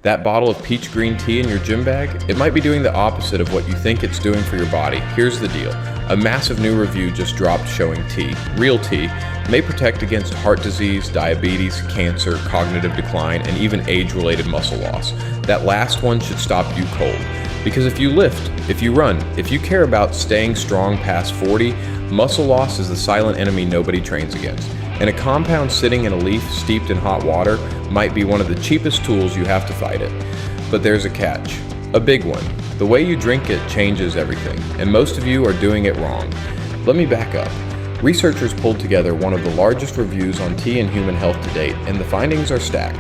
That bottle of peach green tea in your gym bag, it might be doing the opposite of what you think it's doing for your body. Here's the deal. A massive new review just dropped showing tea, real tea, may protect against heart disease, diabetes, cancer, cognitive decline, and even age-related muscle loss. That last one should stop you cold. Because if you lift, if you run, if you care about staying strong past 40, muscle loss is the silent enemy nobody trains against. And a compound sitting in a leaf steeped in hot water might be one of the cheapest tools you have to fight it. But there's a catch. A big one. The way you drink it changes everything, and most of you are doing it wrong. Let me back up. Researchers pulled together one of the largest reviews on tea and human health to date, and the findings are stacked.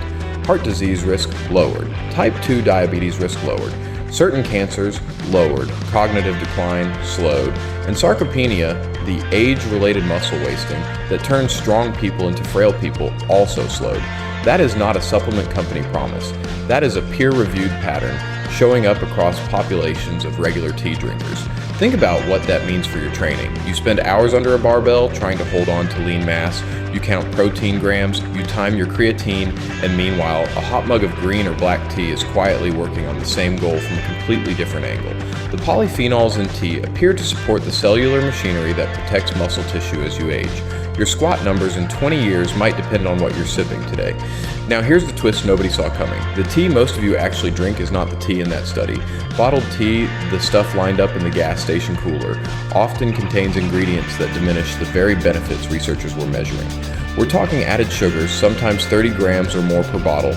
Heart disease risk lowered. Type 2 diabetes risk lowered. Certain cancers lowered. Cognitive decline slowed. And sarcopenia, the age-related muscle wasting that turns strong people into frail people, also slowed. That is not a supplement company promise. That is a peer-reviewed pattern showing up across populations of regular tea drinkers. Think about what that means for your training. You spend hours under a barbell trying to hold on to lean mass, you count protein grams, you time your creatine, and meanwhile, a hot mug of green or black tea is quietly working on the same goal from a completely different angle. The polyphenols in tea appear to support the cellular machinery that protects muscle tissue as you age. Your squat numbers in 20 years might depend on what you're sipping today. Now here's the twist nobody saw coming. The tea most of you actually drink is not the tea in that study. Bottled tea, the stuff lined up in the gas station cooler, often contains ingredients that diminish the very benefits researchers were measuring. We're talking added sugars, sometimes 30 grams or more per bottle.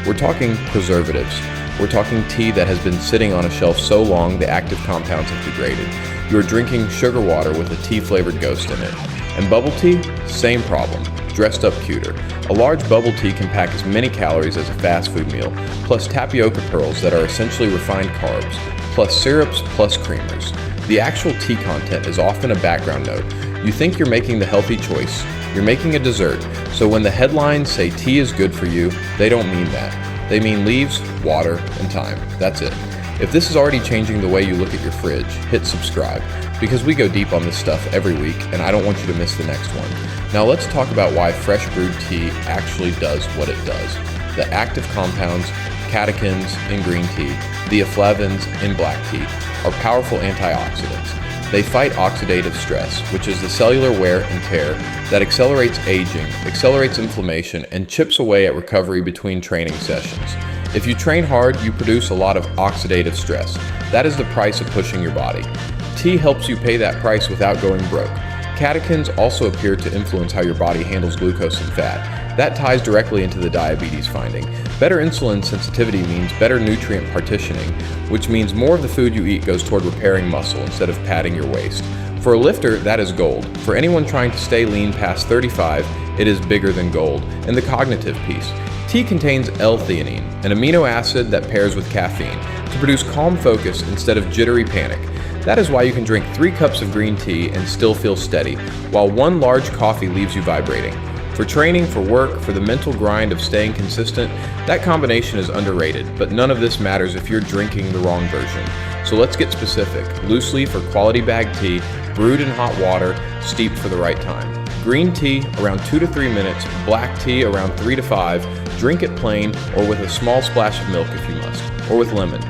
We're talking preservatives. We're talking tea that has been sitting on a shelf so long the active compounds have degraded. You're drinking sugar water with a tea-flavored ghost in it. And bubble tea? Same problem, dressed up cuter. A large bubble tea can pack as many calories as a fast food meal, plus tapioca pearls that are essentially refined carbs, plus syrups, plus creamers. The actual tea content is often a background note. You think you're making the healthy choice. You're making a dessert. So when the headlines say tea is good for you, they don't mean that. They mean leaves, water, and time. That's it. If this is already changing the way you look at your fridge, hit subscribe, because we go deep on this stuff every week, and I don't want you to miss the next one. Now let's talk about why fresh brewed tea actually does what it does. The active compounds, catechins in green tea, the flavins in black tea, are powerful antioxidants. They fight oxidative stress, which is the cellular wear and tear that accelerates aging, accelerates inflammation, and chips away at recovery between training sessions. If you train hard, you produce a lot of oxidative stress. That is the price of pushing your body. Tea helps you pay that price without going broke. Catechins also appear to influence how your body handles glucose and fat. That ties directly into the diabetes finding. Better insulin sensitivity means better nutrient partitioning, which means more of the food you eat goes toward repairing muscle instead of padding your waist. For a lifter, that is gold. For anyone trying to stay lean past 35, it is bigger than gold. And the cognitive piece. Tea contains L-Theanine, an amino acid that pairs with caffeine to produce calm focus instead of jittery panic. That is why you can drink 3 cups of green tea and still feel steady, while 1 large coffee leaves you vibrating. For training, for work, for the mental grind of staying consistent, that combination is underrated, but none of this matters if you're drinking the wrong version. So let's get specific. Loose leaf or quality bag tea, brewed in hot water, steeped for the right time. Green tea around 2 to 3 minutes, black tea around 3 to 5, drink it plain or with a small splash of milk if you must, or with lemon.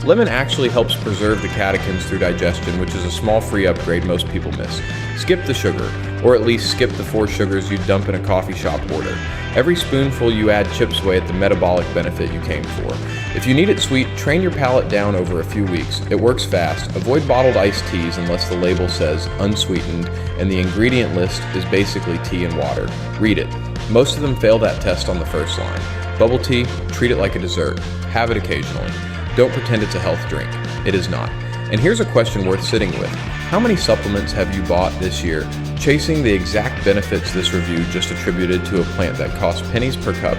Lemon actually helps preserve the catechins through digestion, which is a small free upgrade most people miss. Skip the sugar, or at least skip the 4 sugars you dump in a coffee shop order. Every spoonful you add chips away at the metabolic benefit you came for. If you need it sweet, train your palate down over a few weeks. It works fast. Avoid bottled iced teas unless the label says unsweetened, and the ingredient list is basically tea and water. Read it. Most of them fail that test on the first line. Bubble tea, treat it like a dessert. Have it occasionally. Don't pretend it's a health drink. It is not. And here's a question worth sitting with. How many supplements have you bought this year chasing the exact benefits this review just attributed to a plant that costs pennies per cup?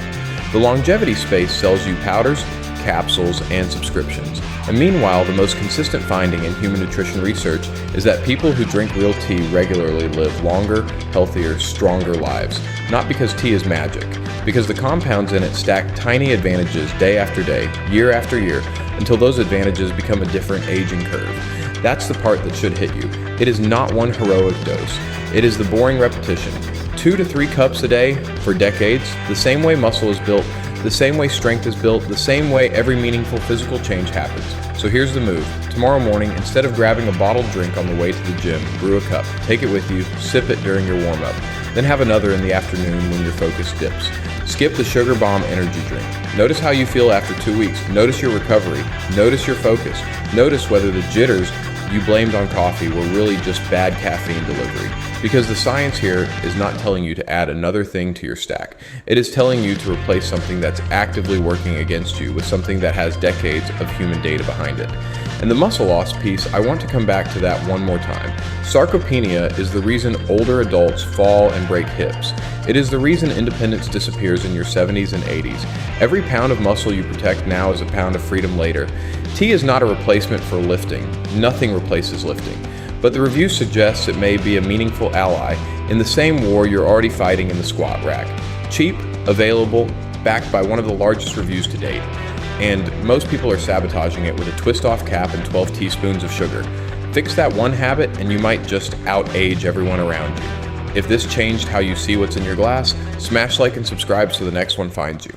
The longevity space sells you powders, capsules, and subscriptions. And meanwhile, the most consistent finding in human nutrition research is that people who drink real tea regularly live longer, healthier, stronger lives. Not because tea is magic, because the compounds in it stack tiny advantages day after day, year after year, until those advantages become a different aging curve. That's the part that should hit you. It is not one heroic dose. It is the boring repetition. 2 to 3 cups a day for decades, the same way muscle is built, The same way strength is built, the same way every meaningful physical change happens. So here's the move. Tomorrow morning, instead of grabbing a bottled drink on the way to the gym, brew a cup, take it with you, sip it during your warm-up, then have another in the afternoon when your focus dips. Skip the sugar bomb energy drink. Notice how you feel after 2 weeks. Notice your recovery. Notice your focus. Notice whether the jitters you blamed on coffee were really just bad caffeine delivery. Because the science here is not telling you to add another thing to your stack. It is telling you to replace something that's actively working against you with something that has decades of human data behind it. And the muscle loss piece, I want to come back to that one more time. Sarcopenia is the reason older adults fall and break hips. It is the reason independence disappears in your 70s and 80s. Every pound of muscle you protect now is a pound of freedom later. Tea is not a replacement for lifting. Nothing replaces lifting. But the review suggests it may be a meaningful ally in the same war you're already fighting in the squat rack. Cheap, available, backed by one of the largest reviews to date. And most people are sabotaging it with a twist-off cap and 12 teaspoons of sugar. Fix that one habit and you might just out-age everyone around you. If this changed how you see what's in your glass, smash like and subscribe so the next one finds you.